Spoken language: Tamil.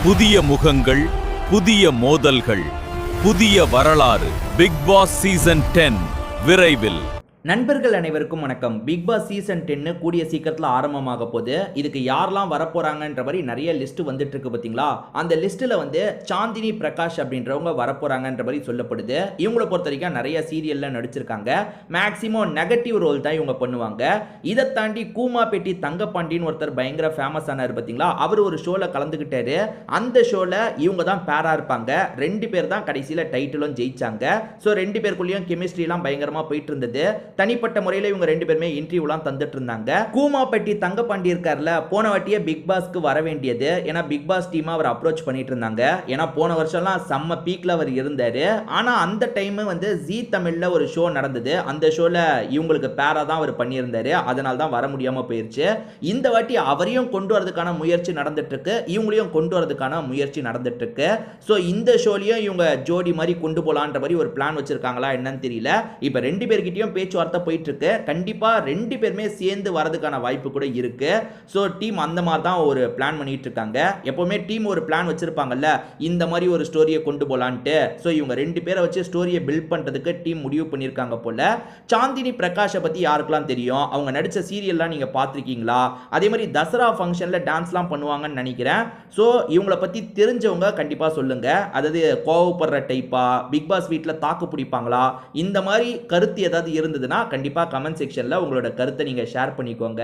புதிய முகங்கள், புதிய மோதல்கள், புதிய வரலாறு. பிக் பாஸ் சீசன் 10 விரைவில். நண்பர்கள் அனைவருக்கும் வணக்கம். பிக் பாஸ் சீசன் 10 கூடிய சீக்கிரத்தில் ஆரம்பமாக போகுது. இதுக்கு யாரெல்லாம் வரப்போறாங்கன்ற மாதிரி நிறைய லிஸ்ட் வந்துட்டு இருக்கு பார்த்தீங்களா. அந்த லிஸ்ட்டில் வந்து சாந்தினி பிரகாஷ் அப்படின்றவங்க வரப்போறாங்கன்ற மாதிரி சொல்லப்படுது. இவங்களை பொறுத்த வரைக்கும் நிறைய சீரியலில் நடிச்சிருக்காங்க. மேக்சிமம் நெகட்டிவ் ரோல் தான் இவங்க பண்ணுவாங்க. இதை தாண்டி கூமாப்பேட்டி தங்கப்பாண்டின்னு ஒருத்தர் பயங்கர ஃபேமஸ் ஆனார் பார்த்தீங்களா. அவர் ஒரு ஷோவில் கலந்துக்கிட்டாரு. அந்த ஷோவில் இவங்க தான் பேரா இருப்பாங்க. 2 பேர் தான் கடைசியில் டைட்டிலும் ஜெயிச்சாங்க. ஸோ 2 பேருக்குள்ளேயும் கெமிஸ்ட்ரிலாம் பயங்கரமாக போயிட்டு இருந்தது. தனிப்பட்ட முறையில் இவங்க 2 பேருமே இன்டர்வியூலாம் தந்துட்டு இருந்தாங்க. கூமாப்பட்டி தங்கப்பாண்டி இருக்கார்ல, போன வாட்டியே பிக் பாஸ்க்கு வர வேண்டியது. ஏன்னா பிக் பாஸ் டீம் அவர் அப்ரோச் பண்ணிட்டு இருந்தாங்க. ஏன்னா போன வருஷம்லாம் செம்ம பீக்ல அவர் இருந்தாரு. ஆனா அந்த டைம் வந்து ஜி தமிழ்ல ஒரு ஷோ நடந்தது. அந்த ஷோல இவங்களுக்கு பேரா தான் அவர் பண்ணியிருந்தாரு. அதனால தான் வர முடியாம போயிருச்சு. இந்த வாட்டி அவரையும் கொண்டு வரதுக்கான முயற்சி நடந்துட்டு இருக்கு, இவங்களையும் கொண்டு வரதுக்கான முயற்சி நடந்துட்டு இருக்கு. ஸோ இந்த ஷோலையும் இவங்க ஜோடி மாதிரி கொண்டு போலான்ற மாதிரி ஒரு பிளான் வச்சிருக்காங்களா என்னன்னு தெரியல. இப்போ 2 பேர்கிட்டயும் பேச்சுவார்த்தை போயிட்டு இருக்கு. கண்டிப்பா 2 பேருமே சேர்ந்து வரதுக்கான வாய்ப்பு கூட இருக்கு. ஸோ டீம் அந்த மாதிரி தான் ஒரு பிளான் பண்ணிட்டு இருக்காங்க. எப்பவுமே டீம் ஒரு பிளான் வச்சிருப்பாங்கல்ல, இந்த மாதிரி ஒரு ஸ்டோரியை கொண்டு போலான்ட்டு. ஸோ இவங்க 2 பேரை வச்சு ஸ்டோரியை பில்ட் பண்றதுக்கு டீம் முடிவு பண்ணியிருக்காங்க போல. சாந்தினி பிரகாஷை பத்தி யாருக்கெல்லாம் தெரியும்? அவங்க நடிச்ச சீரியல்லாம் நீங்க பார்த்திருக்கீங்களா? அதே மாதிரி தசரா ஃபங்க்ஷன்ல டான்ஸ்லாம் பண்ணுவாங்கன்னு நினைக்கிறேன். ஸோ இவங்களை பத்தி தெரிஞ்சவங்க கண்டிப்பா சொல்லுங்க. அதாவது கோவப்படுற டைப்பா, பிக் பாஸ் வீட்டில் தாக்கு பிடிப்பாங்களா, இந்த மாதிரி கருத்து ஏதாவது இருந்ததுன்னா கண்டிப்பா கமெண்ட் செக்ஷன்ல உங்களோட கருத்தை நீங்க ஷேர் பண்ணிக்கோங்க.